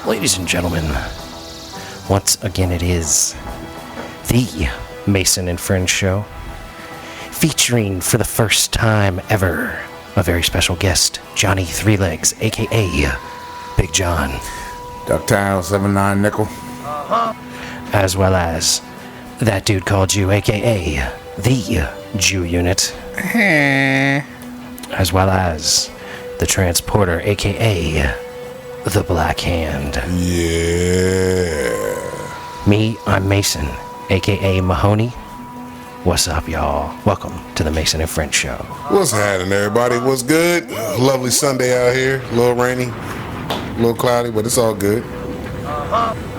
Ladies and gentlemen, once again it is the Mason and Friends Show, featuring for the first time ever a very special guest, Johnny Three Legs, aka Big John. Ducktown 79 Nickel. As well as that dude called you, aka the Jew Unit. As well as the Transporter, aka the Black Hand. Yeah. Me, I'm Mason, aka Mahoney. What's up, y'all? Welcome to the Mason and Friends Show. What's happening, everybody? What's good? Lovely Sunday out here. A little rainy, a little cloudy, but it's all good.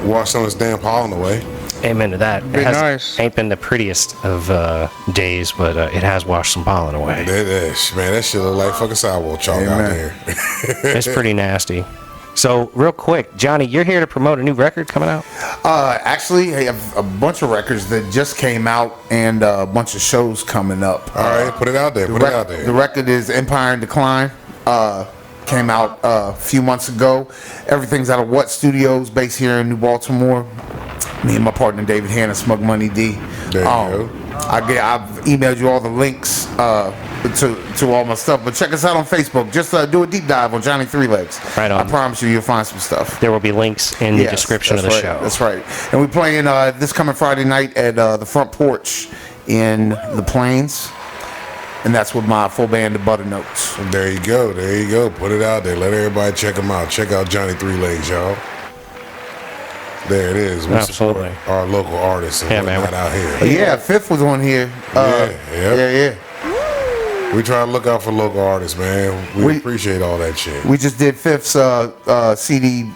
Wash some of this damn pollen away. Amen to that. Be nice. Ain't been the prettiest of days, but it has washed some pollen away. That shit look like fucking sidewalk chalk out there. It's pretty nasty. So, real quick, Johnny, you're here to promote a new record coming out? Actually, I have a bunch of records that just came out and a bunch of shows coming up. All right, put it out there. The record is Empire in Decline. Came out a few months ago. Everything's out of What Studios, based here in New Baltimore. Me and my partner David Hanna, Smug Money D. There you go. I've emailed you all the links to all my stuff, but check us out on Facebook. Just do a deep dive on Johnny Three Legs. Right on. I promise you'll find some stuff. There will be links in the description of the show. That's right. And we're playing this coming Friday night at the Front Porch in the Plains. And that's with my full band of Butter Notes. There you go. Put it out there. Let everybody check them out. Check out Johnny Three Legs, y'all. There it is. We Absolutely. support our local artists and whatnot out here. Yeah, Fifth was on here. Yeah. We try to look out for local artists, man. We appreciate all that shit. We just did Fifth's CD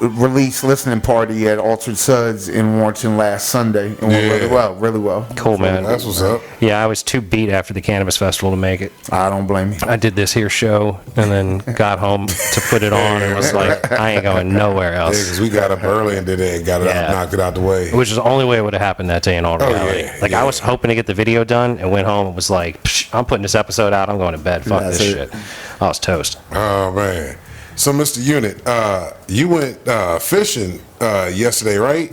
release listening party at Altered Suds in Warrenton last Sunday. And went really well. Cool, man. That's what's up. Yeah, I was too beat after the Cannabis Festival to make it. I don't blame you. I did this here show and then got home to put it on and was like, I ain't going nowhere Yeah, else. because we got up early and did it and got it out, knocked it out the way. Which is the only way it would have happened that day in all reality. I was hoping to get the video done and went home and was like, Psh, I'm putting this episode out. I'm going to bed. Fuck this shit. I was toast. Oh, man. So, Mr. Unit, you went fishing yesterday, right?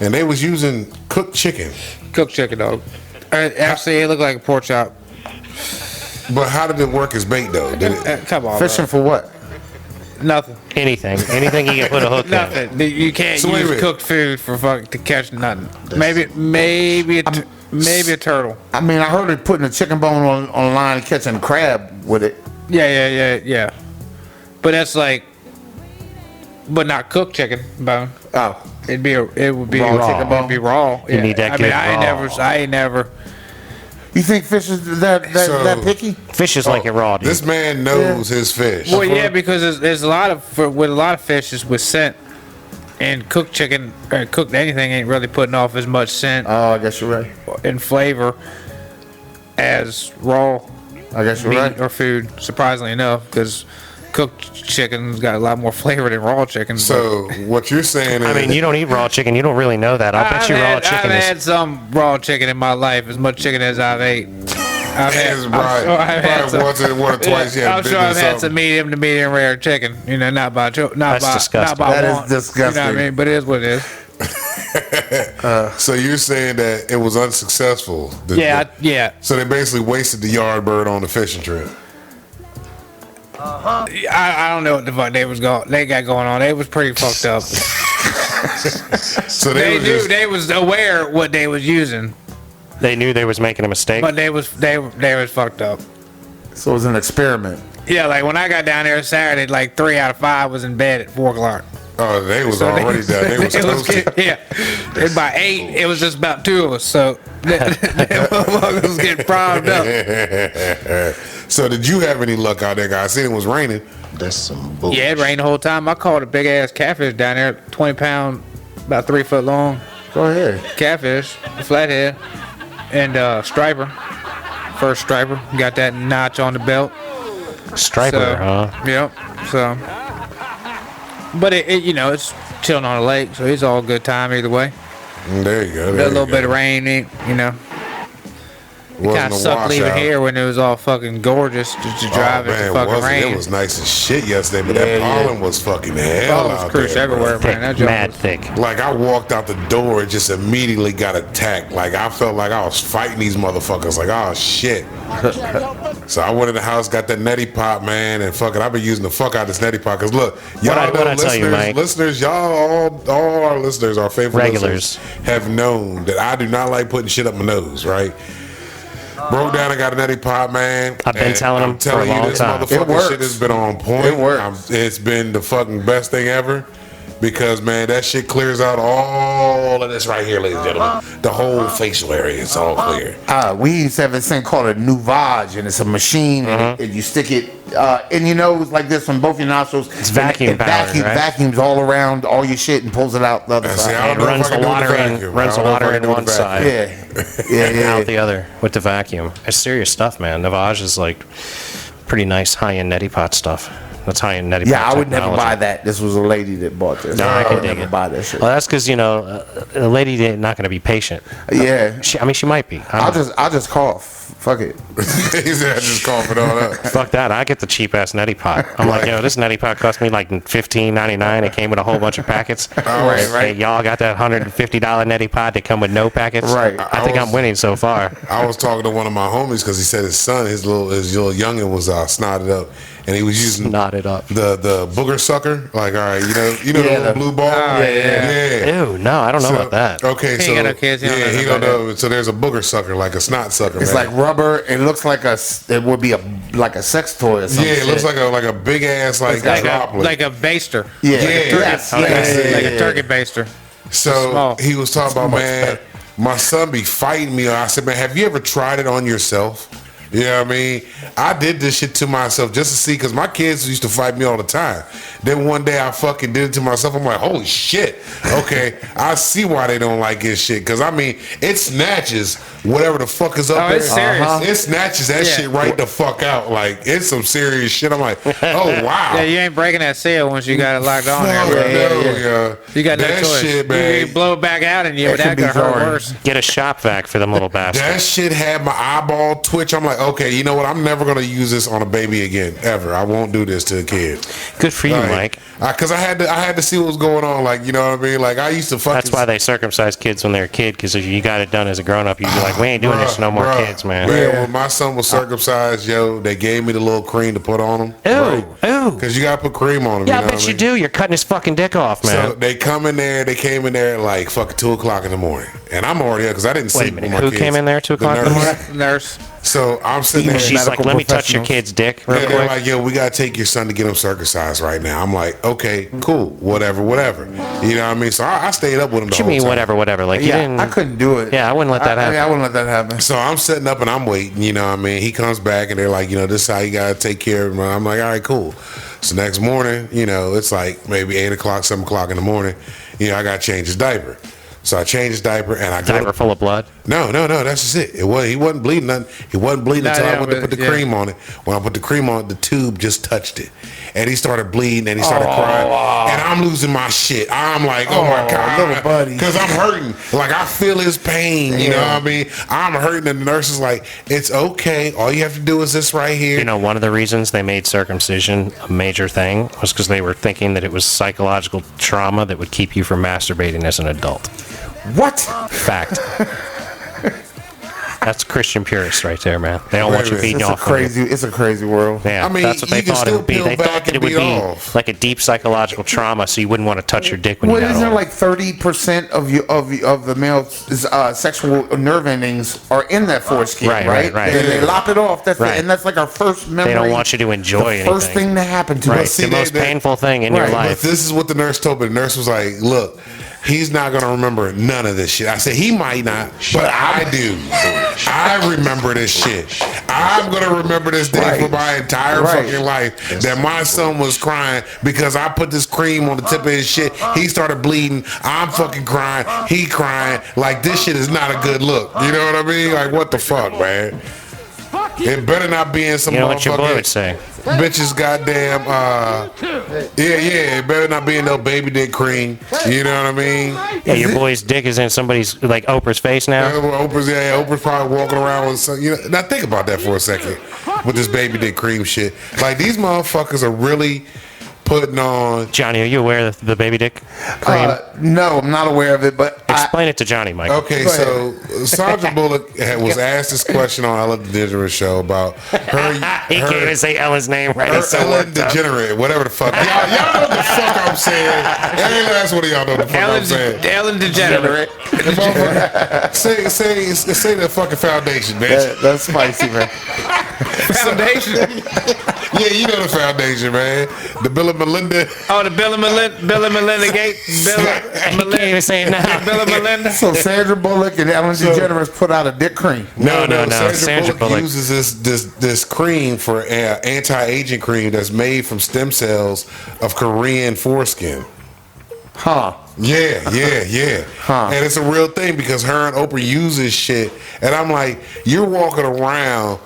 And they was using cooked chicken. Cooked chicken, dog. Actually, it looked like a pork chop. But how did it work as bait, though? Did it? Come on, Fishing for what? nothing. Anything you can put a hook in. Nothing. You can't use cooked food for to catch nothing. Maybe a turtle. I mean, I heard it putting a chicken bone on a line and catching a crab with it. Yeah. But that's but not cooked chicken bone. Oh, it would be raw raw. chicken bone. It'd be raw. You need that good raw. I ain't never. You think fish is that picky? Fish is like it raw, dude. This man knows his fish. Well, yeah, because there's a lot of fish is with scent, and cooked chicken or cooked anything ain't really putting off as much scent Oh, I guess you're right. and flavor as raw I guess you're meat right. or food. Surprisingly enough, because cooked chicken's got a lot more flavor than raw chicken. So what you're saying is, I mean, you don't eat raw chicken. You don't really know that. I'll bet you raw chicken I've is. had some raw chicken in my life, as much chicken as I've ate. probably once or twice. I'm sure I've had some medium to medium rare chicken. You know, not by disgusting. That is disgusting. You know what I mean? But it is what it is. So you're saying that it was unsuccessful? Yeah. So they basically wasted the yard bird on the fishing trip. I don't know what the fuck they got going on. They was pretty fucked up. So they was aware what they was using, They knew they was making a mistake. but they was fucked up. So it was an experiment. Yeah, like when I got down there Saturday, like 3 out of 5 was in bed at 4 o'clock. Oh, they was already done. They was toasted. Yeah, and by 8, it was just about 2 of us. So that motherfucker was getting primed up. So did you have any luck out there, guys? I seen it was raining. That's some bullshit. Yeah, it rained the whole time. I caught a big ass catfish down there, 20 pound, about 3 foot long. Go ahead. Catfish, flathead, and striper. First striper. Got that notch on the belt. Striper, huh? Yep. So, but it's chilling on the lake, so it's all good time either way. There you go. A little bit of rain, It kind of sucked leaving here when it was all fucking gorgeous to drive in the fucking rain. It was nice as shit yesterday, but that pollen was fucking hell out there. Everywhere, man. That mad thick. Like, I walked out the door and just immediately got attacked. Like, I felt like I was fighting these motherfuckers. Like, oh shit. So I went in the house, got that neti pot, man, and fucking I've been using the fuck out of this neti pot. Cause look, y'all know listeners, y'all all our listeners, our favorite regulars, have known that I do not like putting shit up my nose, right? Broke down and got a neti pot, man. I've been telling them for a long time. This motherfucking shit has been on point. It works. It's been the fucking best thing ever. Because, man, that shit clears out all of this right here, ladies and gentlemen. The whole facial area is all clear. We used to have this thing called a Nuvage, and it's a machine, and you stick it in your nose like this on both your nostrils. It's vacuum powered, right? Vacuums all around all your shit and pulls it out the other side. It runs the water in one side. Yeah. Out the other with the vacuum. It's serious stuff, man. Nuvage is like pretty nice high-end neti pot stuff. That's high-end neti pot. Yeah, I would never buy that. This was a lady that bought this. No, I could never buy that shit. Well, that's because the lady is not going to be patient. Yeah, she might be. I'll just cough. Fuck it. He said, just cough it all up. Fuck that. I get the cheap ass neti pot. I'm like, this neti pot cost me like $15.99. It came with a whole bunch of packets. Right. Hey, y'all got that $150 neti pot that come with no packets. Right. I think I'm winning so far. I was talking to one of my homies because he said his son, his little youngin was snotted up. And he was using knotted up the booger sucker, like, all right, you know the blue ball. Yeah. Ew, no, I don't know about that. Okay, so he don't know. So there's a booger sucker, like a snot sucker. It's like rubber. It looks like it would be like a sex toy or something. Yeah, it looks like a big ass like droplet, like a baster. Yeah, like a turkey baster. So he was talking about, man, my son be fighting me. I said, man, have you ever tried it on yourself? You know what I mean? I did this shit to myself just to see, because my kids used to fight me all the time. Then one day I fucking did it to myself. I'm like, holy shit. Okay, I see why they don't like this shit. Because, I mean, it snatches whatever the fuck is up there. It's serious. It snatches that shit right the fuck out. Like, it's some serious shit. I'm like, oh, wow. Yeah, you ain't breaking that seal once you got it locked on there. You got that choice. Shit, man. You blow it back out and that could hurt worse. Get a shop vac for them little bastards. That shit had my eyeball twitch. I'm like, okay, you know what? I'm never going to use this on a baby again, ever. I won't do this to a kid. Good for you, Mike. Because I had to see what was going on. Like, you know what I mean? Like, I used to fucking... That's why they circumcise kids when they're a kid, because if you got it done as a grown-up, you'd be like, we ain't doing this to no more kids, man. Yeah, when my son was circumcised, they gave me the little cream to put on him. Ew. Because you got to put cream on him. Yeah, I bet you do. You're cutting his fucking dick off, man. So they came in there at like fucking 2 o'clock in the morning. And I'm already up because I didn't sleep with my kids. Who came in there at 2 o'clock in the morning? Nurse. So I'm sitting there. She's like, let me touch your kid's dick real quick. They're like, yo, we got to take your son to get him circumcised right now. I'm like, okay, cool, whatever. You know what I mean? So I stayed up with him the whole time. What you mean, whatever? Like, you didn't... I couldn't do it. Yeah, I wouldn't let that happen. I wouldn't let that happen. So I'm sitting up and I'm waiting, you know what I mean? He comes back and they're like, this is how you got to take care of him. I'm like, all right, cool. So next morning, it's like maybe 8 o'clock, 7 o'clock in the morning, I got to change his diaper. So I changed his diaper and I diaper full of blood? No, that's just it. He wasn't bleeding nothing. He wasn't bleeding until I went to put the cream on it. When I put the cream on it, the tube just touched it. And he started bleeding and he started crying. And I'm losing my shit. I'm like, oh my God. Little buddy. Because I'm hurting. Like, I feel his pain. You know what I mean? I'm hurting and the nurse is like, it's okay. All you have to do is this right here. One of the reasons they made circumcision a major thing was because they were thinking that it was psychological trauma that would keep you from masturbating as an adult. What? Fact. That's Christian purists right there, man. They don't want you beating off. It's a crazy world. Yeah, I mean, that's what they thought it would be. They thought that it would be like a deep psychological trauma, so you wouldn't want to touch your dick when you got isn't there like 30% of the male sexual nerve endings are in that foreskin, right? They lop it off. That's and that's like our first memory. They don't want you to enjoy anything. First thing that happened to us. The most painful thing in your life. But this is what the nurse told me. The nurse was like, look, he's not going to remember none of this shit. I said, he might not, but I do. I remember this shit. I'm going to remember this day for my entire fucking life. That my son was crying because I put this cream on the tip of his shit. He started bleeding. I'm fucking crying. He crying. Like, this shit is not a good look. You know what I mean? Like, what the fuck, man? It better not be in some what your boy would say. bitches goddamn, it better not be in no baby dick cream. You know what I mean? Yeah, your boy's dick is in somebody's, like, Oprah's face now. Oprah's probably walking around with some, now think about that for a second with this baby dick cream shit. Like, these motherfuckers are really putting on. Johnny, are you aware of the baby dick cream? No, I'm not aware of it, but Explain it to Johnny, Mike. Okay, so Sandra Bullock was asked this question on Ellen DeGeneres show about her. He can't even say Ellen's name right. Her Ellen DeGenerate, whatever the fuck. Y'all know what the fuck I'm saying. Any last one of y'all know what the fuck I'm saying. Ellen DeGenerate. Say the fucking foundation, bitch. that's spicy, man. Foundation. Yeah, you know the foundation, man. The Bill and Melinda. Oh, the Bill and Melinda Gate. He can't even say it now. Bill and Melinda. So Sandra Bullock and Ellen DeGeneres put out a dick cream. No. Sandra Bullock uses this cream for anti-aging cream that's made from stem cells of Korean foreskin. Huh. Yeah. Huh. And it's a real thing because her and Oprah use this shit. And I'm like, you're walking around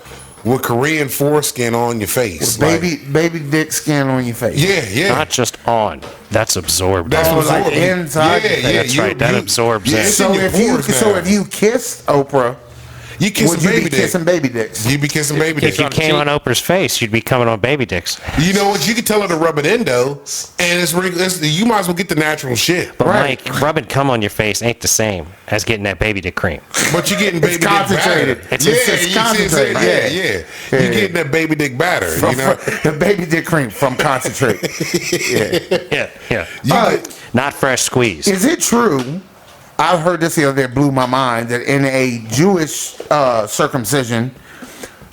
with Korean foreskin on your face. Baby dick skin on your face. Yeah. Not just on. That's absorbed. That's like absorbed. inside. Yeah. That's right. That absorbs it. So if you kissed Oprah, you kiss would you baby be dick. kissing baby dicks? You be kissing baby If dicks. you came on Oprah's face, you'd be coming on baby dicks. You know what? You can tell her to rub it in though, and you might as well get the natural shit. But Mike, rubbing cum on your face ain't the same as getting that baby dick cream. But you're getting baby dick concentrated. batter. It's concentrated. Yeah. You're getting that baby dick batter. The baby dick cream from concentrate. Yeah. Not fresh squeeze. Is it true? I heard this the other day, it blew my mind, that in a Jewish circumcision,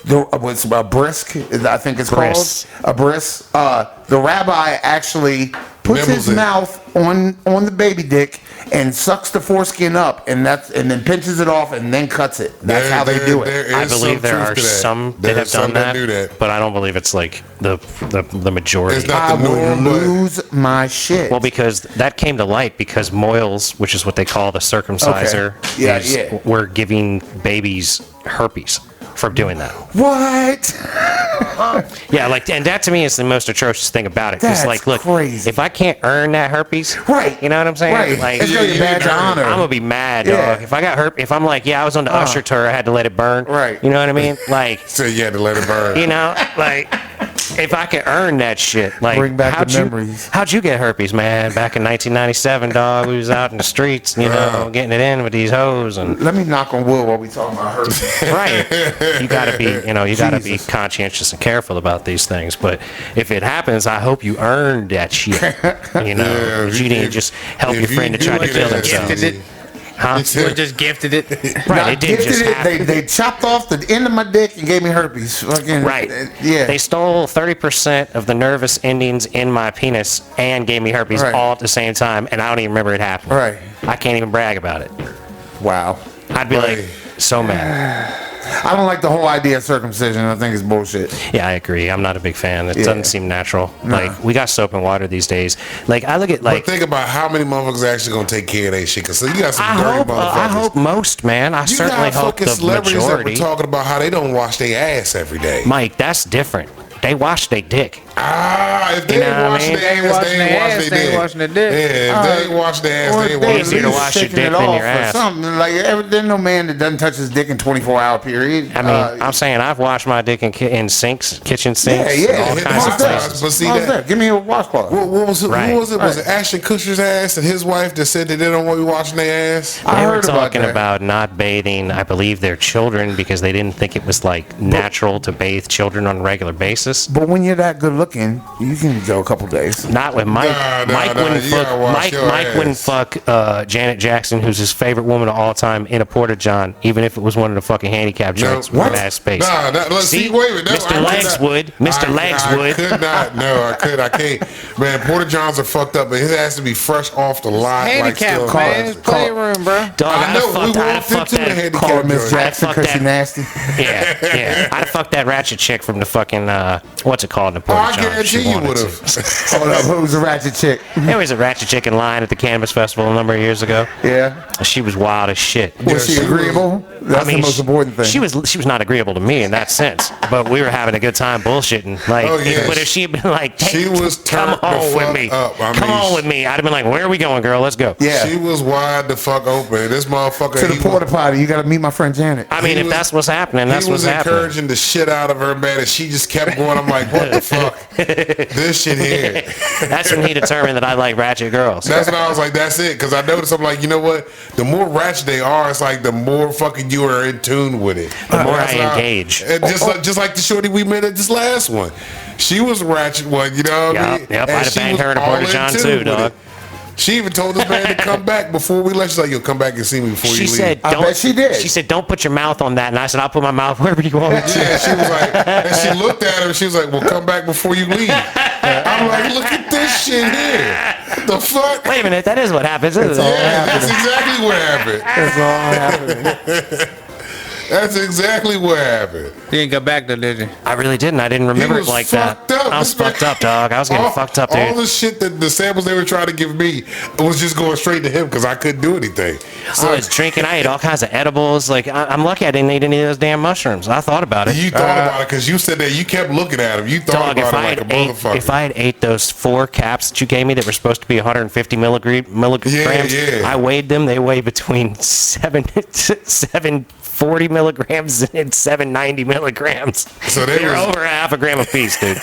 was a brisk, I think it's Bris. called a bris. The rabbi actually puts Nibbles his it. mouth on the baby dick and sucks the foreskin up, and then pinches it off and then cuts it. That's how they do it. I believe there are some that have done that, do that, but I don't believe it's like the majority. It's not I the norm, would but lose my shit. Well, because that came to light because Moyles, which is what they call the circumciser, Okay. were giving babies herpes for doing that. What? Yeah, and that to me is the most atrocious thing about it. Because, That's look, crazy. if I can't earn that herpes, Right. you know what I'm saying? Right. Like, It's gonna be a badge of honor. I'm gonna be mad, Yeah. dog. If I got herpes, if I'm like, I was on the Usher tour, I had to let it burn. Right. You know what I mean? Like, so you had to let it burn. you know, like, if I could earn that shit, like, Bring back the memories. How'd you get herpes, man? Back in 1997, dog, we was out in the streets, getting it in with these hoes and. Let me knock on wood while we talking about her. Right. You gotta be conscientious and careful about these things. But if it happens, I hope you earned that shit. Yeah, you didn't just help your if friend to you try to do kill that, themselves. Gifted it. Huh? Or just gifted it. Right. It didn't just happen. They chopped off the end of my dick and gave me herpes. Fucking, Right. Yeah. They stole 30% of the nervous endings in my penis and gave me herpes Right. all at the same time, and I don't even remember it happening. Right. I can't even brag about it. Wow. I'd be Right. like, so mad. I don't like the whole idea of circumcision. I think it's bullshit. Yeah, I agree. I'm not a big fan. It Yeah. doesn't seem natural. Like, we got soap and water these days. Like, I look at, But like, think about how many motherfuckers are actually gonna take care of that shit. Cause you got some I dirty hope, motherfuckers. I hope most, man. I you certainly got hope fucking the celebrities majority. that were talking about how they don't wash their ass every day. Mike, that's different. They wash their dick. If they You know ain't what I washing mean? their ass, they ain't washing their dick. washing their dick. Yeah, if they ain't washing their ass, they ain't Or washing Easier to their wash your shaking dick it than off your or ass. Something like there's no man that doesn't touch his dick in 24-hour period. I mean, I'm saying I've washed my dick in sinks, kitchen sinks, yeah. all Yeah, kinds of most times. places. But see How's that. Give me a washcloth. What was it? Right. Who was it? Was Right. it Ashton Kutcher's ass and his wife that said that they don't want to be washing their ass? I They were heard about talking that. about not bathing, I believe, their children because they didn't think it was like natural to bathe children on a regular basis. But when you're that good looking, you can go a couple days. Not with Mike. Nah, Mike nah, wouldn't you fuck. gotta wash your Mike ass. wouldn't fuck Janet Jackson, who's his favorite woman of all time, in a porta john, even if it was one of the fucking handicap joints with that space. Nah, let's see. Wait a minute. No, Mr. I could Legs not- would. Mr. Legs I would. could not. No, I can't. Man, Porter Johns are fucked up, but his has to be fresh off the lot. Handicap, like, man. It's playroom, bro. Dog, I know. We I'd have walked fucked into the that. handicap Call her Miss joint. Jackson fuck because she that. nasty. Yeah. I'd have fucked that ratchet chick from the fucking what's it called in Oh, Porta I John? if she guarantee you wanted would to. have. Hold up, who's the ratchet chick? There was a ratchet chick in line at the Cannabis Festival a number of years ago. Yeah. She was wild as shit. Was she she agreeable? That's the most important thing. She was not agreeable to me in that sense, but we were having a good time bullshitting. Like, Oh, yeah. but if she had been like, hey, She was come turned the on with fuck me, up. I come mean, on with me, I'd have been like, where are we going, girl? Let's go. Yeah. She was wide the fuck open. This motherfucker. To the he porta was- potty. You got to meet my friend Janet. I mean, He if was- that's what's happening, that's He what's was happening. encouraging the shit out of her, man, and she just kept going. I'm like, what the fuck? This shit here. That's when he determined that I like ratchet girls. That's when I was like, that's it. Because I noticed, I'm like, you know what? The more ratchet they are, it's like the more fucking you are in tune with it. The more That's I what engage. And just like the shorty we met at this last one. She was a ratchet one, you know what I mean? Yep, And I'd have she banged was her in a all Porta John tune too, with dog. it. She even told this man to come back before we left. She's like, yo, come back and see me before She you leave. said, I don't, bet she did. She said, don't put your mouth on that. And I said, I'll put my mouth wherever you want me to. Yeah, she was like, and she looked at her and she was like, well, come back before you leave. I'm like, look at this shit here. The fuck? Wait a minute, that is what happens, isn't it? Yeah, that's exactly what happened. That's all happening. That's exactly what happened. You didn't go back though, did you? I really didn't. I didn't remember He it was like that. fucked up. I was This man- fucked up, dog. I was getting fucked up, dude. All the shit that the samples they were trying to give me was just going straight to him because I couldn't do anything. I was drinking. I ate all kinds of edibles. Like, I'm lucky I didn't eat any of those damn mushrooms. I thought about it. You thought about it because you said that you kept looking at him. You thought Dog, about it like a motherfucker. if I had ate those 4 caps that you gave me that were supposed to be 150 milligrams, Yeah. I weighed them. They weigh between 740 milligrams and 790 milligrams. So they They're was- over half a gram a piece, dude.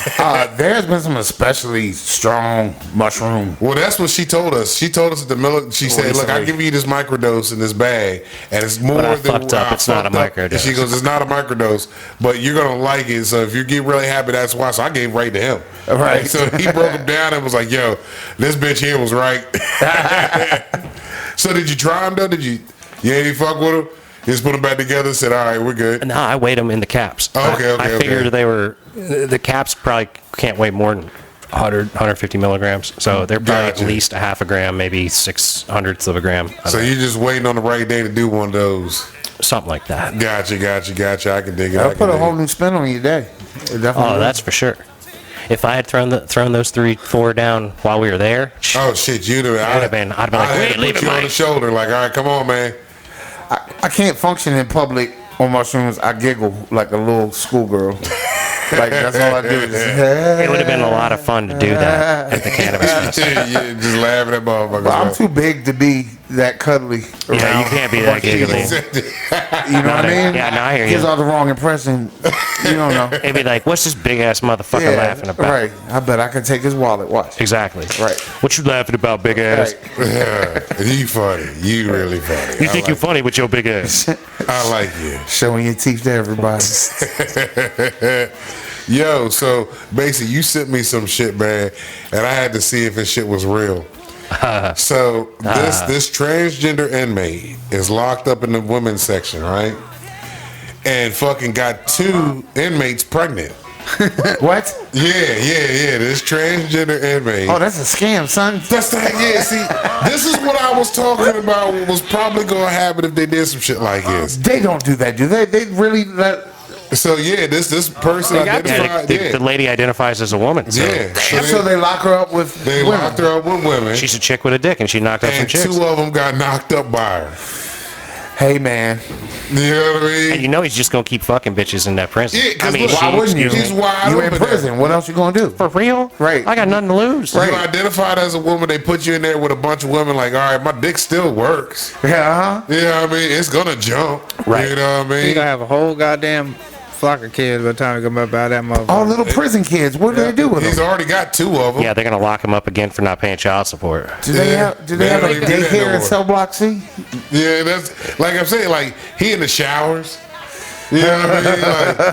There's been some especially strong mushroom. Well, that's what she told us. She told us at the middle. She said, "Look, I give you this microdose in this bag, and it's more But I than fucked up. I It's not a fucked up." microdose. And she goes, "It's not a microdose, but you're gonna like it. So if you get really happy, that's why." So I gave right to him. Right. So he broke him down and was like, "Yo, this bitch here was right." So did you try him though? You ain't fuck with him? You just put them back together and said, all right, we're good. No, I weighed them in the caps. Okay, I figured they were, the caps probably can't weigh more than 100, 150 milligrams. So they're probably Gotcha. at least a half a gram, maybe 600ths of a gram. So you're just waiting on the right day to do one of those. Something like that. Gotcha. I can dig it. That'll put a whole new spin on your day. It definitely Oh, will. that's for sure. If I had thrown those 3-4 down while we were there, Oh shit, you'd have. I'd have been like, wait, put leave it, you on Mike. the shoulder, like, all right, come on, man. I can't function in public on mushrooms. I giggle like a little schoolgirl. Like that's all I do. it would have been a lot of fun to do that at the cannabis fest. Yeah, just laughing at motherfuckers. But I'm man. too big to be that cuddly. Yeah, around you can't be a that bunch of giggly. people. You know what I mean? Yeah, no, I hear Gives you. all the wrong impression. You don't know. It'd be like, what's this big ass motherfucker laughing about? Right. I bet I can take his wallet. Watch. Exactly. Right. What you laughing about, big ass? Right. Yeah, you funny. You really funny. You think you're funny with your big ass? I like you. Showing your teeth to everybody. Yo, so basically, you sent me some shit, man, and I had to see if this shit was real. So this transgender inmate is locked up in the women's section, right? And fucking got 2 inmates pregnant. What? Yeah. This transgender inmate. Oh, that's a scam, son. That's that. Yeah. See, this is what I was talking about. What was probably gonna happen if they did some shit like this. They don't do that, do they? They really let. So yeah, this person identified. The lady identifies as a woman. So Yeah. So they lock her up with They women. locked her up with women, she's a chick with a dick, and she knocked up some and chicks. 2 of them got knocked up by her. Hey, man. You know what I mean? And you know he's just gonna keep fucking bitches in that prison. Yeah, 'cause I mean, look, Why wouldn't you? He's wide You in open prison. What else you gonna do? for real? Right. I got nothing to lose. You identified as a woman, they put you in there with a bunch of women. Like, all right, my dick still works. Yeah, You know what I mean? It's gonna jump. Right. You know what I You mean? gonna have a whole goddamn flock of kids by the time you come up out of that motherfucker. all little prison kids. What do they do with He's them? already got 2 of them. Yeah, they're gonna lock him up again for not paying child support. Do they Yeah. have? Do they They have a don't even do that no daycare in more. Cell Block C? Yeah, that's like I'm saying. Like he in the showers. You know what I mean?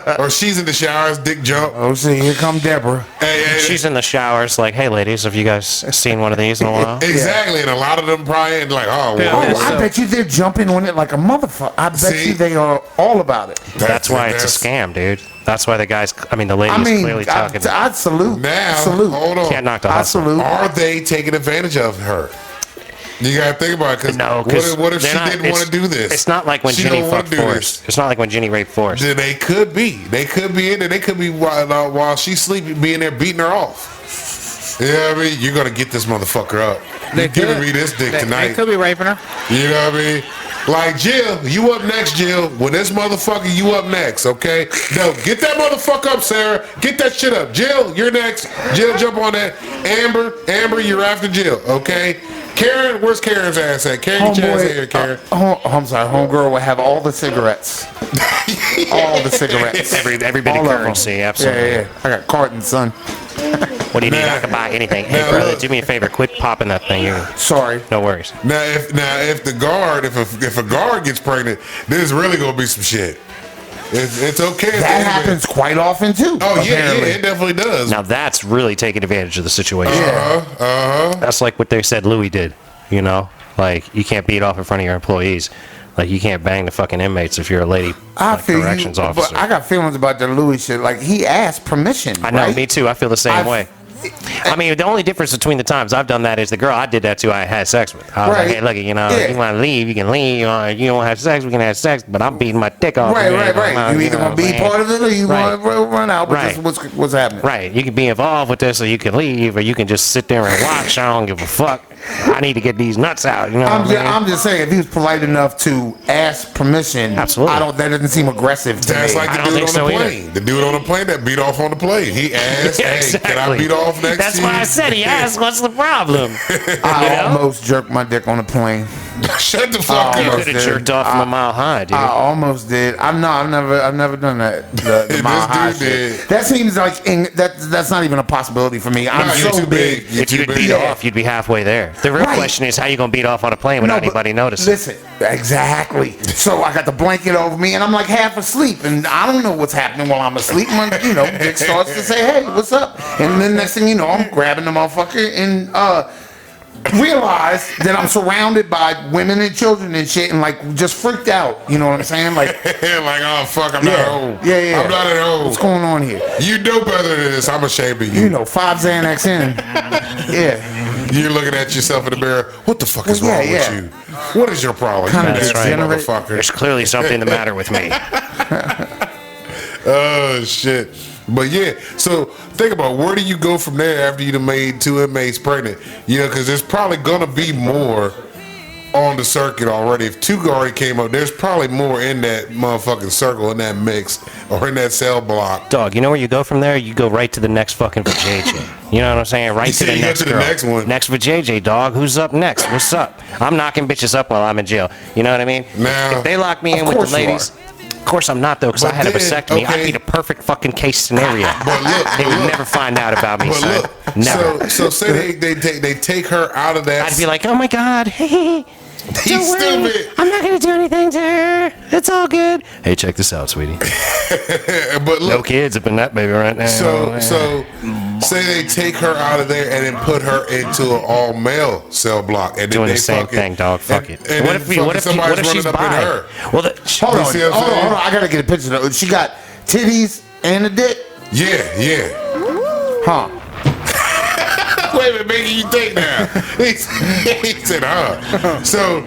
Like, or she's in the showers, dick jump. Oh, see, here come Deborah. Hey, She's in the showers, like, hey, ladies, have you guys seen one of these in a while? exactly, and a lot of them probably ain't like, oh, Yeah. well, Oh, I bet you they're jumping on it like a motherfucker. I bet See? you they are all about it. That's why it's a scam, dude. That's why the guys, the lady I is mean, clearly talking. I'd salute. Now, salute. hold on. Can't knock the I hustle. salute. Are they taking advantage of her? You gotta think about it, because No, what if she didn't want to do this? It's not like when She Jenny don't wanna fucked do Forrest. this. It's not like when Jenny raped Forrest. Then they could be in there. They could be while she's sleeping, being there beating her off. You know what I mean? You're gonna get this motherfucker up. You're giving me this dick tonight. They could be raping her. You know what I mean? Like, Jill, you up next, Jill. When this motherfucker, you up next, okay? No, get that motherfucker up, Sarah. Get that shit up. Jill, you're next. Jill, jump on that. Amber, you're after Jill, okay? Karen, where's Karen's ass at? Karen, get your ass here, Karen. I'm sorry, homegirl will have all the cigarettes. All the cigarettes. Every bit All of of them. currency, absolutely. Yeah. I got cartons, son. What do you need? Nah. I can buy anything. Hey, Nah, brother, look. do me a favor. Quit popping that thing. Sorry. No worries. Now, if the guard, if a guard gets pregnant, there's really gonna be some shit. It's okay. That happens quite often, too. Oh yeah, apparently. it definitely does. Now that's really taking advantage of the situation. Yeah. That's like what they said Louis did. You know, like you can't beat off in front of your employees. Like you can't bang the fucking inmates if you're a lady I like, feel corrections you, officer. but I got feelings about the Louis shit. Like, he asked permission, I know, right? me too. I feel the same way. I mean, the only difference between the times I've done that is the girl I did that to, I had sex with. I was Right. like, hey, look, you know, Yeah. if you want to leave, you can leave. You want to have sex, we can have sex. But I'm beating my dick off. Right. man. You either know, want to be man. part of it or you Right. want to run out. But Right. what's happening? Right. You can be involved with this or you can leave or you can just sit there and watch. I don't give a fuck. I need to get these nuts out. You know what I mean? I'm just saying, if he was polite enough to ask permission, Absolutely. That doesn't seem aggressive to That's me. like I the don't dude think on so the either. plane. The dude on the plane that beat off on the plane. He asked, Yeah, "Hey, can I exactly. beat off next That's to why you?" I said he asked, what's the problem? I You know? almost jerked my dick on a plane. Shut the fuck You up. could have jerked off from a mile high, dude. I almost did. I've never done that. The This mile high dude shit. did. That seems like that's not even a possibility for me. I'm Nah, you're so too big. You're If too you'd big. beat off, you'd be halfway there. The real Right. question is how you gonna beat off on a plane without No, but anybody noticing. Listen, exactly. So I got the blanket over me, and I'm like half asleep, and I don't know what's happening while I'm asleep. Dick starts to say, "Hey, what's up?" And then next thing you know, I'm grabbing the motherfucker and realize that I'm surrounded by women and children and shit, and like just freaked out. You know what I'm saying? Like, like, oh fuck, I'm not old. yeah. I'm not at old. What's going on here? You know better than this. I'm ashamed of you. 5 Xanax in. Yeah. You're looking at yourself in the mirror. What the fuck is Well, wrong yeah. with you? What is your problem? Kinda You nasty degenerate. motherfucker. There's clearly something the matter with me. Oh shit. But yeah, so think about where do you go from there after you done made 2 inmates pregnant? Because there's probably gonna be more on the circuit already. If 2 already came up, there's probably more in that motherfucking circle, in that mix, or in that cell block. Dog, you know where you go from there? You go right to the next fucking vajayjay. You know what I'm saying? Right You to see, the you go next to the girl. next one. Next vajayjay, dog. Who's up next? What's up? I'm knocking bitches up while I'm in jail. You know what I mean? Now- if they lock me in Of with the course you ladies, of course I'm not though, because I But had a then, vasectomy. I'd okay. be the perfect fucking case scenario. But look, They would never find out about me, But son. look, Never. so say they take her out of that. I'd be like, oh my god, hey, He's don't worry. stupid. I'm not gonna do anything to her. It's all good. Hey, check this out, sweetie. But No look, kids up in that baby right now. so say they take her out of there and then put her into an all male cell block, and then doing they the same fucking- thing, dog. Fuck and- it. And What then if fucking somebody's she's running up in bi? her? Well, Hold You see what I'm saying? on. I gotta get a picture. Though. She got titties and a dick. Yeah. Huh. Wait a minute, making you think now. He said, So,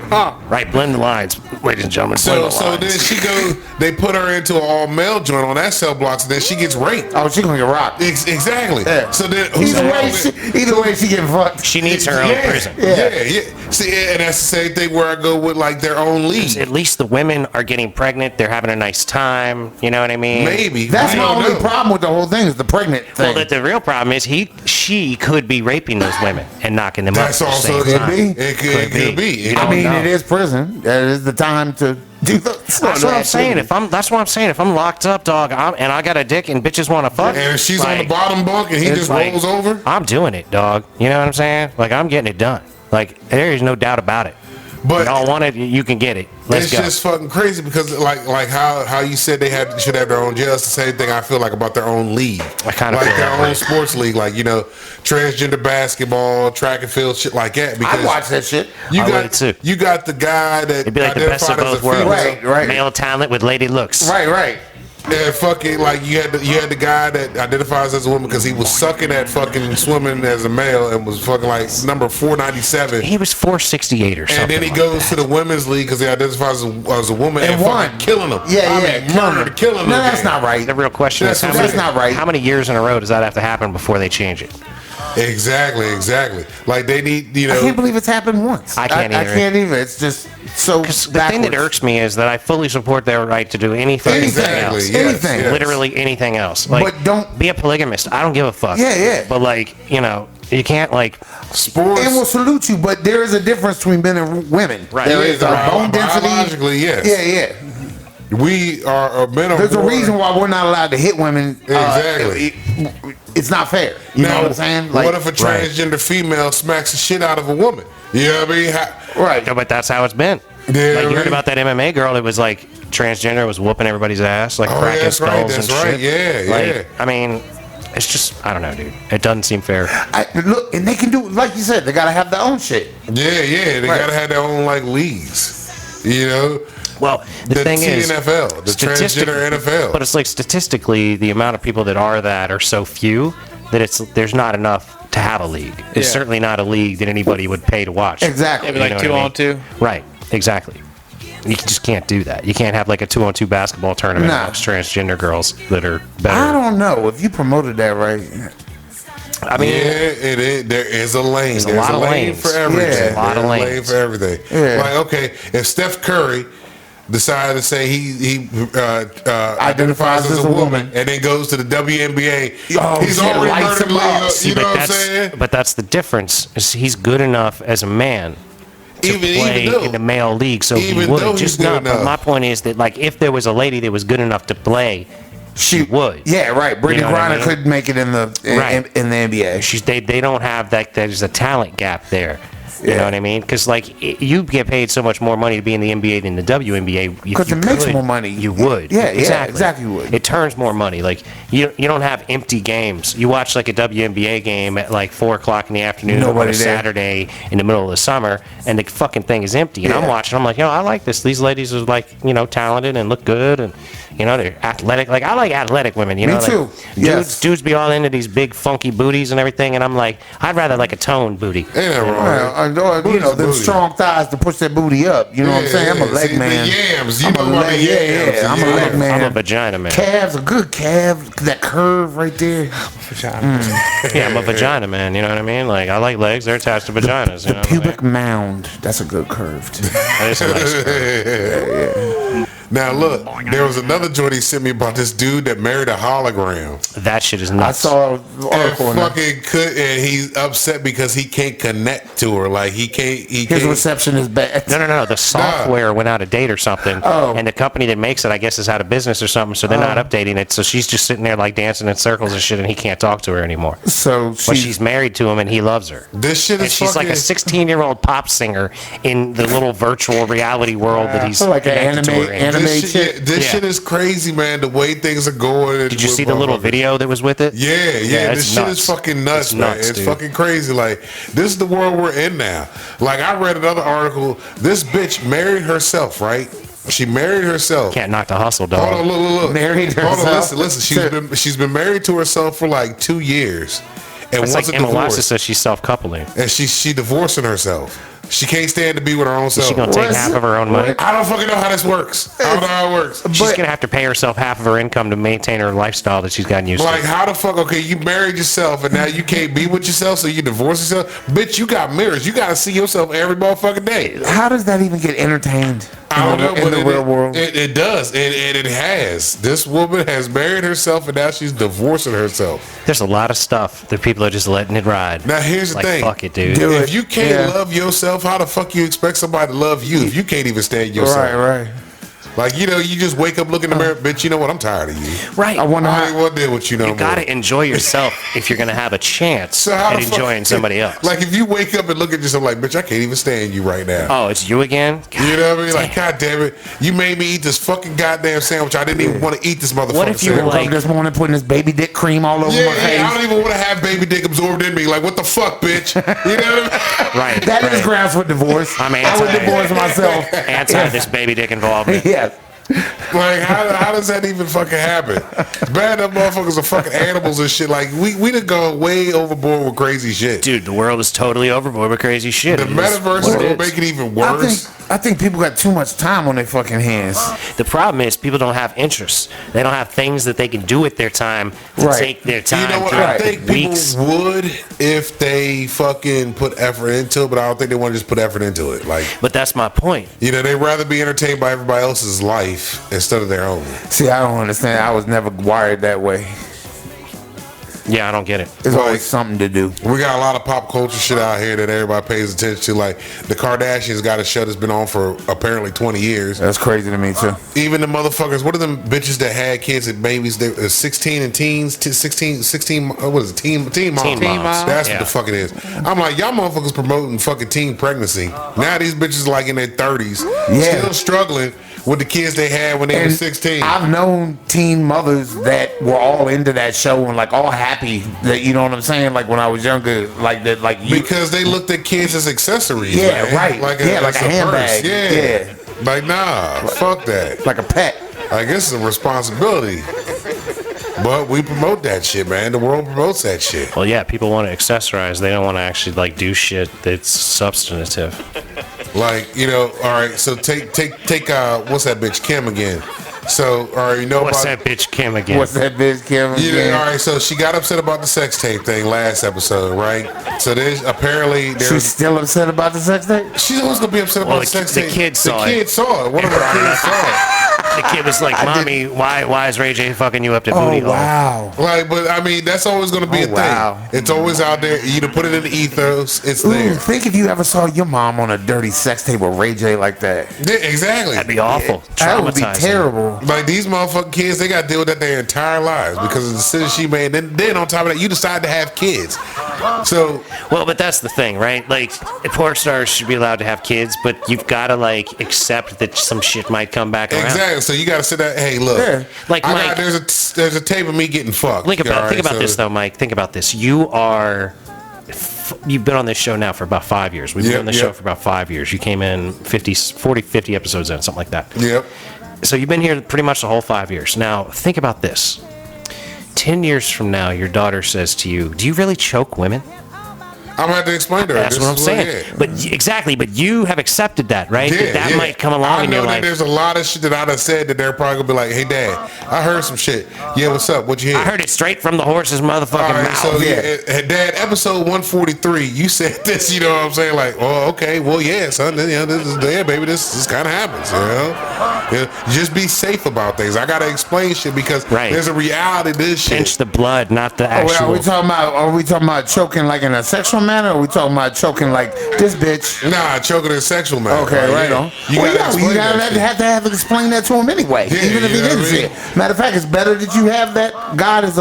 right, blend the lines, ladies and gentlemen. Blend the so lines. then she goes. They put her into an all male joint on that cell block, so then she gets raped. Oh, she gonna get rocked. Exactly. Yeah. So then, Either way, she getting fucked. She needs her own prison. Yeah. See, and that's the same thing where I go with like their own league. At least the women are getting pregnant. They're having a nice time. You know what I mean? Maybe That's we my don't only know. problem with the whole thing is the pregnant Well, thing. the real problem is she could be raping those women and knocking them That's up. At the also same it time. could be. It could be. You It don't I mean, know. it is prison. That is the time to do those. That's what I'm saying. That's what I'm saying. If I'm locked up, dog, and I got a dick and bitches want to fuck, And if she's on the like, bottom bunk and he it's just like, rolls over, I'm doing it, dog. You know what I'm saying? Like I'm getting it done. Like there is no doubt about it. but Y'all want it, you can get it. Let's it's go. just fucking crazy because like how you said they should have their own jail. It's the same thing I feel like about their own league. I kinda like feel their that own way. sports league, like transgender basketball, track and field, shit like that. Because I watch that shit. You I got would too. you got the guy that It'd be like the best of identified as both a worlds. female. Right. Male talent with lady looks. Right. And fucking like you had the guy that identifies as a woman because he was sucking at fucking swimming as a male and was fucking like number 497. He was 468 or something. And then he goes to the women's league because he identifies as a woman and won. fucking killing them. Yeah, killing them. No, that's not right. The real question is, That's not right. how many years in a row does that have to happen before they change it? Exactly. Like they need, I can't believe it's happened once. I can't either. I can't either. It's just so Because the thing that irks me is that I fully support their right to do anything Exactly, else. yes, Anything. yes. Literally anything else. Like, But don't- be a polygamist. I don't give a fuck. Yeah. But like, you can't like. Sports. And we'll salute you, but there is a difference between men and women. Right. There Yeah, is a bone density. biologically, yes. Yeah. We are men are There's a more- reason why we're not allowed to hit women. Exactly. It's not fair. You know what I'm saying? what if a transgender female smacks the shit out of a woman? You know what I mean? Right. No, but that's how it's been. Yeah, Like, you heard right. about that MMA girl that was like transgender, was whooping everybody's ass, like cracking that's skulls right, and that's right. shit. Yeah, like, yeah. I mean, it's just, I don't know, dude. It doesn't seem fair. Look, and they can do, like you said, they gotta have their own shit. Yeah. They Right. gotta have their own like leagues. You know. Well, the thing is, TNFL, the statistic- transgender NFL. But it's like statistically, the amount of people that are so few that there's not enough to have a league. It's Yeah. certainly not a league that anybody would pay to watch. Exactly. Maybe like know 2 what I on mean? 2. Right, exactly. You just can't do that. You can't have like a 2-on-2 basketball tournament Nah. amongst transgender girls that are better. I don't know if you promoted that right. I mean, yeah, it is. There is a lane. There's a There's lot a of lane lanes. for everything. Yeah. A lot of There's a lane lanes. for everything. Yeah. Like, okay, if Steph Curry decided to say he identifies as a woman and then goes to the WNBA, Oh, he's shit, already lights murdered him up. league. see, You know but what I'm saying? that's the difference. Is he's good enough as a man to play even though- in the male league, so he even though would. he's Just good not. But enough. my point is that like if there was a lady that was good enough to play, she would. Yeah, right. Brittany You know what I Griner mean? couldn't make it in the Right. in the NBA. They don't have that. There's a talent gap there. You Yeah. know what I mean? Because like you get paid so much more money to be in the NBA than the WNBA. Because it makes more money. You would. Yeah, exactly you would. It turns more money. Like you don't have empty games. You watch like a WNBA game at like 4:00 in the afternoon on Nobody a there. Saturday in the middle of the summer, and the fucking thing is empty. And I'm Yeah. watching. I'm like, I like this. These ladies are like, talented and look good, and they're athletic. Like I like athletic women. You Me know, like, too. Yes. Dudes be all into these big funky booties and everything, and I'm like, I'd rather like a toned booty. Ain't that wrong? Well, them booty. strong thighs to push that booty up. You know what I'm saying? I'm a leg See, man. The yams. You I'm know a about the leg, yams. yeah. I'm a leg man. I'm a vagina man. Calves, a good calf, that curve right there. Yeah, I'm a vagina man. You know what I mean? Like I like legs; they're attached to vaginas. The you know what I pubic mound. That's a good curve too. mean? That is a nice curve. Now look, there was another joint he sent me about this dude that married a hologram. That shit is I nuts. saw an And article on that. fucking and he's upset because he can't connect to her. Like he can't. His reception is bad. No. The software went out of date or something, Oh. and the company that makes it, I guess, is out of business or something. So they're not updating it. So she's just sitting there like dancing in circles and shit, and he can't talk to her anymore. So But she's married to him, and he loves her. This shit And is she's like fucking. a 16-year-old pop singer in the little virtual reality world that he's like an connected to her in. anime This, shit, chick. this Yeah. shit is crazy, man. The way things are going. Did you see the little video that was with it? Yeah. it's This shit nuts. is fucking nuts, It's man. nuts, It's dude. fucking crazy. Like this is the world we're in now. Like I read another article. This bitch married herself, right? She married herself. Can't knock the hustle, dog. Hold on, look. Married Hold on, herself. listen. She's been married to herself for like 2 years, and It's once like a Emma Watson divorce, says she's self-coupling. and she divorcing herself. She can't stand to be with her own self. She gonna take What's- half of her own money. I don't fucking know how this works. I don't know how it works. She's gonna have to pay herself half of her income to maintain her lifestyle that she's gotten used Like to. how the fuck? Okay, you married yourself, and now you can't be with yourself, so you divorce yourself. Bitch, you got mirrors. You gotta see yourself every motherfucking day. How does that even get entertained? I don't know, in but the real world. It does, and it has. This woman has married herself, and now she's divorcing herself. There's a lot of stuff that people are just letting it ride. Now here's the Like, thing. fuck it, dude. Do If it. you can't Yeah. love yourself, how the fuck you expect somebody to love you if you can't even stand yourself? Right. Like, you just wake up, look in the mirror, bitch, you know what? I'm tired of you. Right. I wonder I how. ain't want to deal with you no You more. gotta enjoy yourself if you're gonna have a chance So how at the fuck- enjoying somebody else. Like, if you wake up and look at yourself like, bitch, I can't even stand you right now. oh, it's you again? You know what I mean? Like, God damn it. You made me eat this fucking goddamn sandwich. I didn't even want to eat this motherfucking What if you were sandwich. like- Woke up this morning putting this baby dick cream all over Yeah, my face. I don't even want to have baby dick absorbed in me. Like, what the fuck, bitch? You know what I mean? Right. That is right. grounds for divorce. I'm I would anti- divorce myself. Anti this baby dick involvement. Yeah. Like, how does that even fucking happen? It's bad enough motherfuckers are fucking animals and shit. Like, we done gone way overboard with crazy shit. Dude, the world is totally overboard with crazy shit. The metaverse is going to make it even worse. I think people got too much time on their fucking hands. The problem is people don't have interests. They don't have things that they can do with their time to take their time. You know what? I think people would if they fucking put effort into it, but I don't think they want to just put effort into it. Like, but that's my point. You know, they'd rather be entertained by everybody else's life instead of their own. See, I don't understand. I was never wired that way. Yeah, I don't get it. There's always something to do. We got a lot of pop culture shit out here that everybody pays attention to. Like, the Kardashians got a show that's been on for apparently 20 years. That's crazy to me, too. Even the motherfuckers, what are them bitches that had kids and babies? They 16 and teens, 16, what is it, teen moms. Teen moms. That's what the fuck it is. I'm like, y'all motherfuckers promoting fucking teen pregnancy. Now these bitches like in their 30s, still struggling with the kids they had when they were 16. I've known teen mothers that were all into that show and like all happy that, you know what I'm saying, like when I was younger, like that, like because they looked at kids as accessories. Yeah, man. right. Like like a handbag. Yeah. Like, nah, fuck that. Like a pet. Like, this is a responsibility. But we promote that shit, man. The world promotes that shit. Well, yeah, people want to accessorize. They don't want to actually like do shit that's substantive. Like, you know, all right. So take what's that bitch Kim again? So, all right, you know what's about that bitch Kim again? What's that bitch Kim again? Yeah, all right. So she got upset about the sex tape thing last episode, right? So there's apparently she's still upset about the sex tape. She's always gonna be upset about the sex tape. The kid saw it. The kid saw it. One of her kids saw it. The kid was like, "Mommy, why is Ray J fucking you up to booty hole?" Wow. Like, but I mean, that's always going to be a thing. It's always out there. You to put it in the ethos. It's there. Think if you ever saw your mom on a dirty sex tape with Ray J like that. Yeah, exactly. That'd be awful. That would be terrible. Like, these motherfucking kids, they got to deal with that their entire lives because of the decision she made. Then on top of that, you decide to have kids. So, well, but that's the thing, right? Like, porn stars should be allowed to have kids, but you've got to like accept that some shit might come back around. Exactly. So you got to sit there. Hey, look. Yeah. Like, Mike, there's a tape of me getting fucked. Think about this though, Mike. Think about this. You've been on this show now for about 5 years. We've been on this show for about 5 years. You came in 50 episodes in, something like that. Yep. So you've been here pretty much the whole 5 years. Now, think about this. 10 years from now, your daughter says to you, "Do you really choke women?" I'm gonna have to explain to her. That's what I'm saying. But exactly, but you have accepted that, right? Yeah, that might come along in your life. There's a lot of shit that I'd have said that they're probably gonna be like, "Hey, Dad, I heard some shit. Yeah, what's up? What you hear?" I heard it strate from the horse's motherfucking mouth. So Dad, episode 143, you said this. You know what I'm saying? Like, oh, okay, well, yeah, son. You know, this is baby. This kind of happens. You know, just be safe about things. I gotta explain shit because there's a reality to this shit. Pinch the blood, not the actual. Are we talking about choking like in a sexual manner, or are we talking about choking like this bitch? Nah, choking in a sexual manner. Okay, right on. You gotta have to explain that to him anyway, even if he didn't see it. Matter of fact, it's better that you have that God as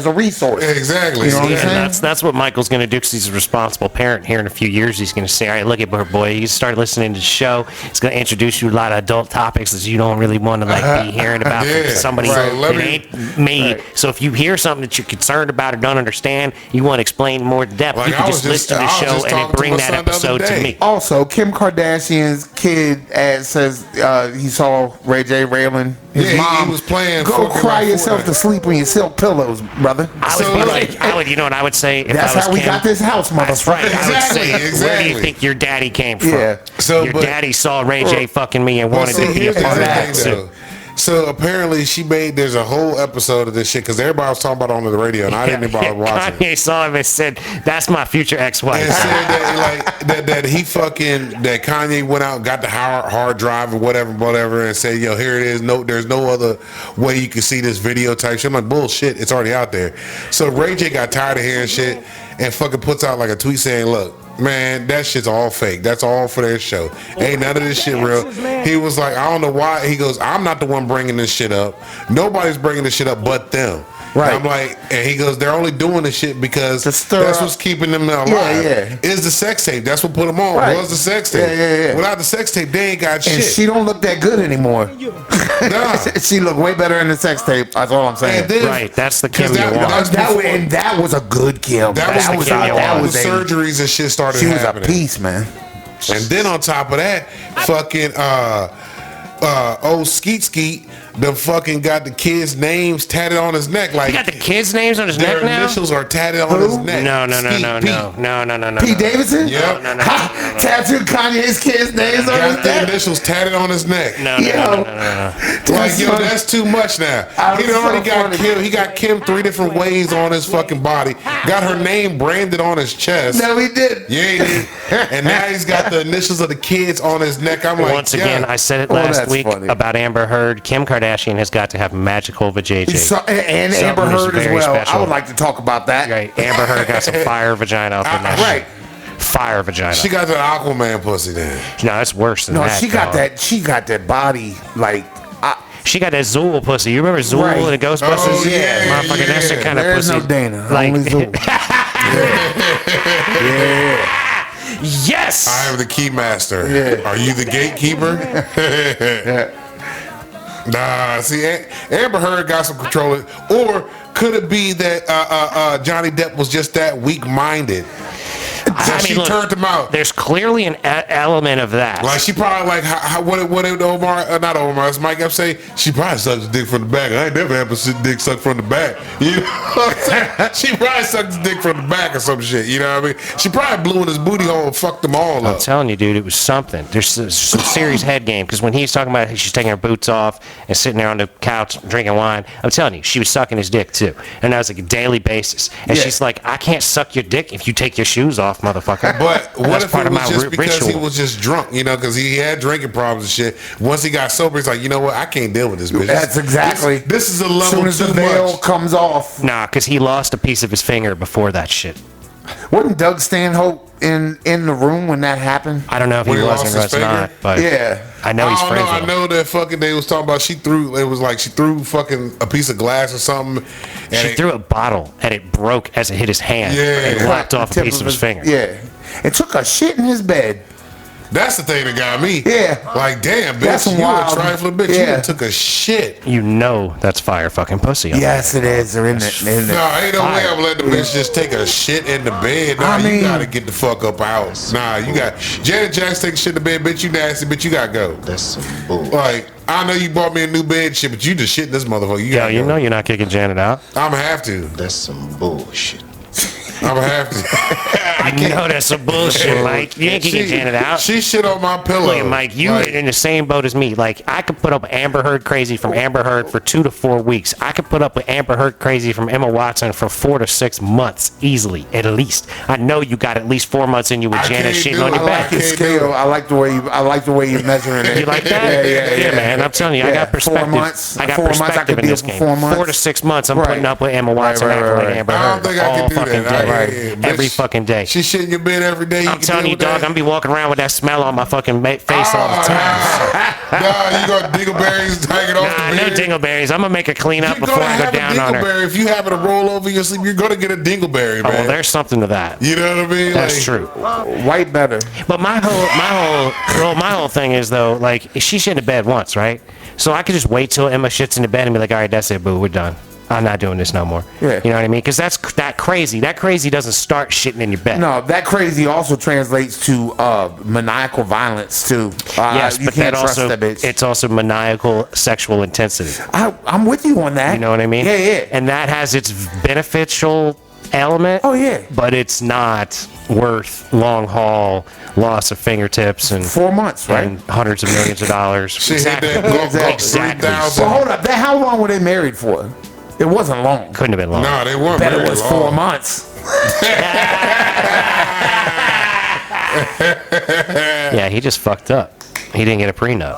a resource. Exactly. You know what I'm saying? That's what Michael's going to do because he's a responsible parent. Here in a few years, he's going to say, "All right, look at her, boy. You start listening to the show. It's going to introduce you to a lot of adult topics that you don't really want to like be hearing about from somebody that ain't me." Right. So if you hear something that you're concerned about or don't understand, you want to explain more in depth. You can just listen to the show and then bring that episode to me. Also, Kim Kardashian's kid says he saw Ray J railing his mom. He was playing. Go cry yourself to sleep on your silk pillows, brother. I would, you know what I would say? If that's I was how we Kim, got this house, motherfucker. That's right. Exactly. I would say, where do you think your daddy came from? Yeah. So, your daddy saw Ray J fucking me and wanted to be a part of that too. So apparently there's a whole episode of this shit because everybody was talking about it on the radio and I didn't even bother watching. Kanye saw him and said, "That's my future ex-wife." And said that Kanye went out and got the hard drive or whatever and said, "Yo, here it is. No, there's no other way you can see this video type shit." I'm like, bullshit. It's already out there. So Ray J got tired of hearing shit and fucking puts out like a tweet saying, "Look, man, that shit's all fake. That's all for their show. Ain't none of this shit real." He was like, "I don't know why." He goes, "I'm not the one bringing this shit up. Nobody's bringing this shit up but them." Right. And I'm like, and he goes, "They're only doing this shit because that's what's keeping them alive. Yeah. Is the sex tape. That's what put them on. Was the sex tape. Yeah. Without the sex tape, they ain't got shit." And she don't look that good anymore. Nah. She look way better in the sex tape. That's all I'm saying. Right. That's the Kim you want. That was a good Kim. That was the surgeries and shit started happening. She was a piece, man. And then on top of that, fucking old Skeet Skeet done fucking got the kids' names tatted on his neck. Like He got the kids' names on his their neck now? initials are tatted on his neck. No. Pete Davidson? Yep. No. Tattooed Kanye's kids' names on Got his the neck? initials tatted on his neck. No. Like, yo, that's too much now. He done already got Kim. He got Kim 3 different ways on his fucking body. Got her name branded on his chest. No, he did. Yeah, he did. And now he's got the initials of the kids on his neck. I'm like, Once again, I said it last that's week funny. about Amber Heard. Kim Kardashian has got to have magical vajayjay. And Something Amber is Heard as very well. special. I would like to talk about that. Right, Amber Heard got some fire vagina up in that Right. shit. Fire vagina. she got that Aquaman pussy then. No, that's worse than No, that. she got dog. that. She got that body like. She got that Zool pussy. You remember Zool Right. in the Ghostbusters? Oh, yeah, Motherfucker, that's the kind of There's pussy. no Dana. Like, Only Zool. yes! I am the key master. Yeah. Are you the gatekeeper? Nah, see, Amber Heard got some control. Or could it be that Johnny Depp was just that weak-minded? That she look, turned him out. There's clearly an element of that. Like she probably like what did Omar not Omar it's Mike Epps say she probably sucked his dick from the back. I ain't never had a dick sucked from the back. You know what I'm saying? She probably sucked his dick from the back or some shit. You know what I mean? She probably blew in his booty hole and fucked them all I'm up. telling you, dude, it was something. There's some serious head game because when he's talking about she's taking her boots off and sitting there on the couch drinking wine, I'm telling you, she was sucking his dick too, and that was like a daily basis. And she's like, I can't suck your dick if you take your shoes off, motherfucker. But what That's if part it of was my just because ritual. he was just drunk, you know, because he had drinking problems and shit. Once he got sober, he's like, you know what, I can't deal with this bitch. That's exactly. This is a As level soon as the too veil much. comes off. Nah, because he lost a piece of his finger before that shit. Wasn't Doug Stanhope in the room when that happened? I don't know if When he he was lost or his was not, finger? but Yeah. I know he's I don't friends know. with I him. know that fucking they was talking about she threw fucking a piece of glass or something. And She threw a bottle and it broke as it hit his hand Yeah. and lopped off a Tip piece of his finger. Yeah. And took a shit in his bed. That's the thing that got me. Yeah. Like, damn, That's bitch, you wild. a trifling bitch. You Yeah. done took a shit. You know that's fire fucking pussy. Yes, it is. They're in it. No, ain't no way I'm letting the bitch just take a shit in the bed. Nah, I mean- you gotta get the fuck up out. Nah, you got Janet Jackson take a shit in the bed, bitch. You nasty, bitch. You gotta go. That's some bull. Like, I know you bought me a new bed, shit, but you just shit in this motherfucker. You Yo, gotta you go. know you're not kicking Janet out. I'ma have to. That's some bullshit. I'ma have to. I know that's some bullshit, Mike. You ain't kicking Janet out. She shit on my pillow. Look at Mike, you Like, in the same boat as me. Like, I could put up Amber Heard crazy from Amber Heard for 2 to 4 weeks. I could put up with Amber Heard crazy from Emma Watson for 4 to 6 months, easily, at least. I know you got at least 4 months in you with I Janet can't shitting do on it. your I back. like His Can't do scale. it. I like the way you're measuring it. You like that? Yeah, man. I'm telling you, I Yeah, got perspective. 4 months. I got 4 months, I perspective could in this deal for game. 4 months. 4 to 6 months, I'm Right. putting up with Emma Watson right, acting like right. Amber I Heard don't think I all can do fucking that. day, every Bitch, fucking day. She shit in your bed every day. I'm can telling deal you, with dog, that? I'm be walking around with that smell on my fucking face all the time. Nah, you got dingleberries hanging off Nah, the no bed. dingleberries. I'm gonna make a clean up You're before gonna I go have down a on her. dingleberry. If you happen to roll over in your sleep, you're gonna get a dingleberry, Oh, man. well, there's something to that. You know what I mean? That's Like, true. White better. But my whole thing is though, like, she shit in the bed once, right? So I could just wait till Emma shits in the bed and be like, all right, that's it, boo, we're done. I'm not doing this no more. Yeah. You know what I mean? Because that's that crazy. That crazy doesn't start shitting in your bed. No, that crazy also translates to maniacal violence too. Yes, you but can't that trust also that bitch. it's also maniacal sexual intensity. I'm with you on that. You know what I mean? Yeah, yeah. And that has its beneficial element. Oh, yeah. But it's not worth long haul loss of fingertips and 4 months, right? and hundreds of millions of dollars. she Exactly. hit that go Exactly. 3,000. Well, hold up. How long were they married for? It wasn't long. Couldn't have been long. No, they weren't Bet it very was long. 4 months. Yeah, he just fucked up. He didn't get a prenup.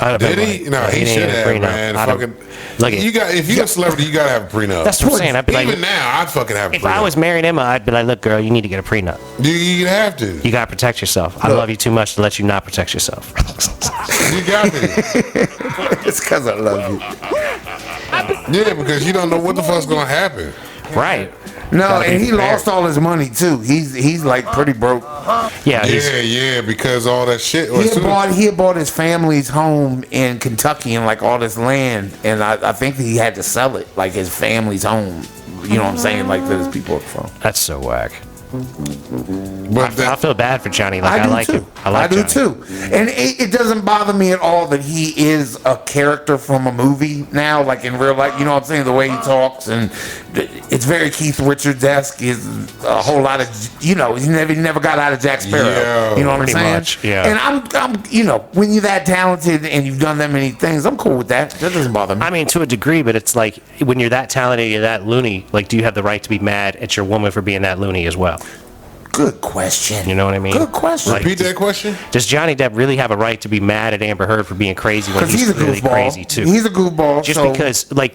I'd have Did been he? like, No, yeah, he didn't should get a have, prenup. man. I'd have- Fucking, look, you got if you're a celebrity, you gotta have a prenup. that's what I'm saying. I'd be like, Even now, I'd fucking have a if prenup. I was married Emma, I'd be like, look, girl, you need to get a prenup. you have to. You gotta protect yourself. I love you too much to let you not protect yourself. You got to. It's because I love you. Yeah, because you don't know what the fuck's gonna happen. Right. No, Gotta and be he prepared. lost all his money too. He's like pretty broke. Yeah. he's- Yeah, because all that shit. He had bought his family's home in Kentucky and like all this land, and I think he had to sell it, like his family's home. You know what I'm saying? Like those people are from. That's so whack. But I feel bad for Johnny. Like I like him. I like do Johnny. too. And it doesn't bother me at all that he is a character from a movie now, like in real life. You know what I'm saying? The way he talks, and it's very Keith Richards-esque. Is a whole lot of, he never got out of Jack Sparrow. Yeah, you know what I'm pretty saying? much, yeah. And I'm when you're that talented and you've done that many things, I'm cool with that. That doesn't bother me. I mean, to a degree, but it's like when you're that talented, you're that loony. Like, do you have the right to be mad at your woman for being that loony as well? Good question. You know what I mean? Good question. Like, repeat that question. does Johnny Depp really have a right to be mad at Amber Heard for being crazy when Because he's he's a really goofball. crazy too? He's a goofball.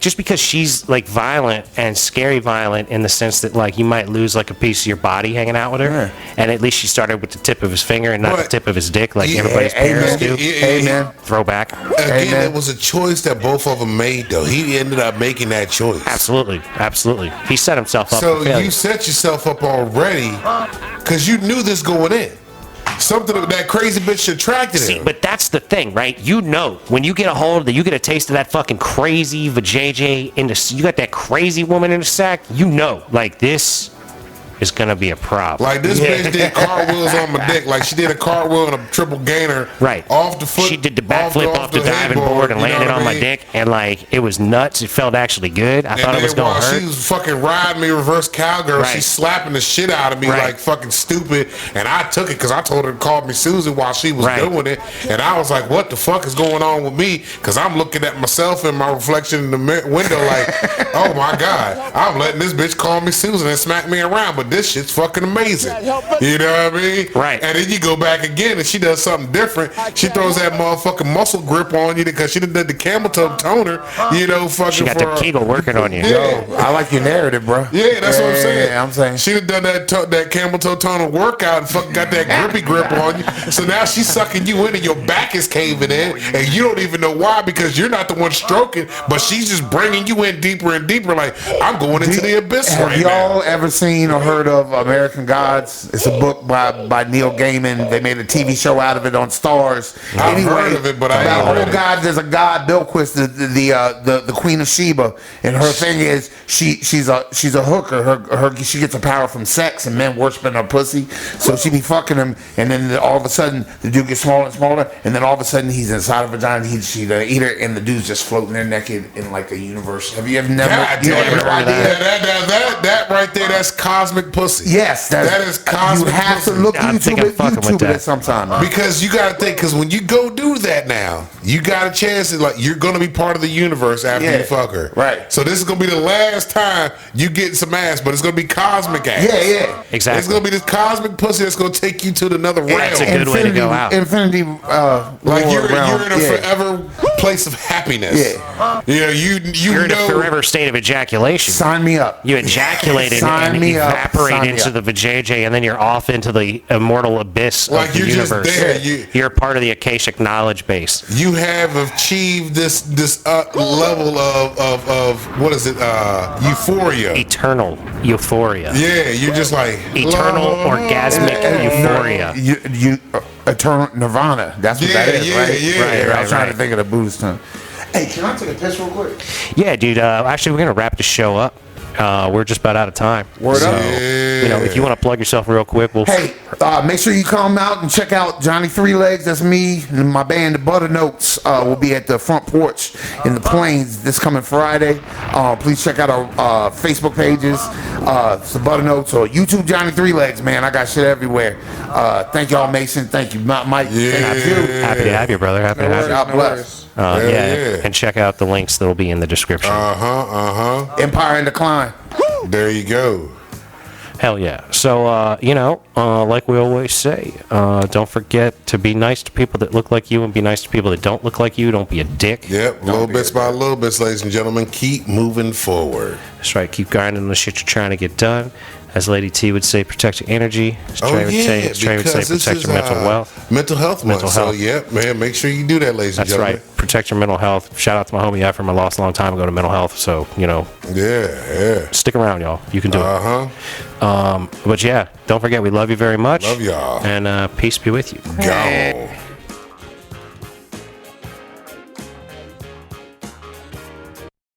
Just because she's like violent and scary violent in the sense that like you might lose like a piece of your body hanging out with her, Yeah. and at least she started with the tip of his finger and not the But- tip of his dick like Yeah, everybody's parents amen. do. Amen. Throwback. Again, Amen. it was a choice that both of them made, though. He ended up making that choice. Absolutely. He set himself up So for failure. you set yourself up already because you knew this going in. Something that crazy bitch attracted See, him. but that's the thing, right? You know, when you get a hold of that, you get a taste of that fucking crazy vajayjay you got that crazy woman in the sack. You know, like this is gonna be a problem. Like this bitch did cartwheels on my dick. Like she did a cartwheel and a triple gainer. Right. Off the foot. She did the backflip off the diving board and you know landed what on I my mean? dick, and like it was nuts. It felt actually good. I thought it was gonna while hurt. she was fucking riding me reverse cowgirl, Right. she's slapping the shit out of me Right. like fucking stupid. And I took it because I told her to call me Susan while she was Right. doing it. And I was like, what the fuck is going on with me? Because I'm looking at myself in my reflection in the window like, oh my God, I'm letting this bitch call me Susan and smack me around. But this shit's fucking amazing. You know what I mean? Right. And then you go back again and she does something different. She throws that motherfucking muscle grip on you because she done did the camel toe toner, fucking She got for the Kegel working on you. Yeah. I like your narrative, bro. Yeah, that's what I'm saying. Yeah, I'm saying. She'd have done that camel toe toner workout and fucking got that grippy grip on you. So now she's sucking you in and your back is caving in and you don't even know why because you're not the one stroking, but she's just bringing you in deeper and deeper like, I'm going into the abyss Have right y'all now. ever seen or heard of American Gods? It's a book by Neil Gaiman. They made a TV show out of it on Stars. I've heard of it, but I ain't read it. God, there's a god, Bilquis, the Queen of Sheba, and her thing is she's a hooker. She gets her power from sex and men worshiping her pussy. So she be fucking him, and then all of a sudden the dude gets smaller and smaller, and then all of a sudden he's inside her vagina. She's the eater, and the dude's just floating there naked in like a universe. Have you ever never? God You damn have it. no idea? That right there, that's cosmic pussy. Yes, that is cosmic You have pussy. to look I think I'm fucking with YouTube that. it sometime. Man. Because you gotta think, because when you go do that now, you got a chance to like you're gonna be part of the universe after Yeah, you fuck her. right. So this is gonna be the last time you get some ass, but it's gonna be cosmic ass. Yeah. Exactly. It's gonna be this cosmic pussy that's gonna take you to another realm. That's a good way to go out. Infinity. Like lore you're realm. in a forever place of happiness. Yeah. You know, You're in a forever state of ejaculation. Sign me up. You ejaculated Sign and me up. evaporate Sign me into up. the vajayjay, and then you're off into the immortal abyss Like of the you're just universe. there. You're part of the Akashic knowledge base. You have achieved this level of what is it? Euphoria. Eternal euphoria. Yeah, you're just like Eternal orgasmic euphoria. Eternal Nirvana. That's what that is, Yeah, right? yeah, I right, was trying right. to think of the Buddhist term. Hey, can I take a piss real quick? Yeah, dude. Actually, we're gonna wrap the show up. We're just about out of time. Word up. You know, if you want to plug yourself real quick, we'll. Hey, make sure you come out and check out Johnny Three Legs. That's me and my band, the Butter Notes. Will be at the front porch in the Plains this coming Friday. Please check out our Facebook pages. It's the Butter Notes or YouTube Johnny Three Legs. Man, I got shit everywhere. Thank y'all, Mason. Thank you, Mike. Yeah. Thank you. Happy to have you, brother. Happy to have you. God bless. Yeah, and check out the links that will be in the description. Empire in decline. There you go. Hell yeah. So, like we always say, don't forget to be nice to people that look like you and be nice to people that don't look like you. Don't be a dick. Yep, little bits by little bits, ladies and gentlemen. Keep moving forward. That's right. Keep grinding on the shit you're trying to get done. As Lady T would say, protect your energy. As Trey would say, protect your mental wealth. Mental health month. Mental health. So, yep, man, make sure you do that, ladies and That's gentlemen. right. Protect your mental health. Shout out to my homie Ephraim. I lost a long time ago to mental health. So, Yeah. stick around, y'all. You can do it. But yeah, don't forget, we love you very much. Love y'all. And peace be with you. Go.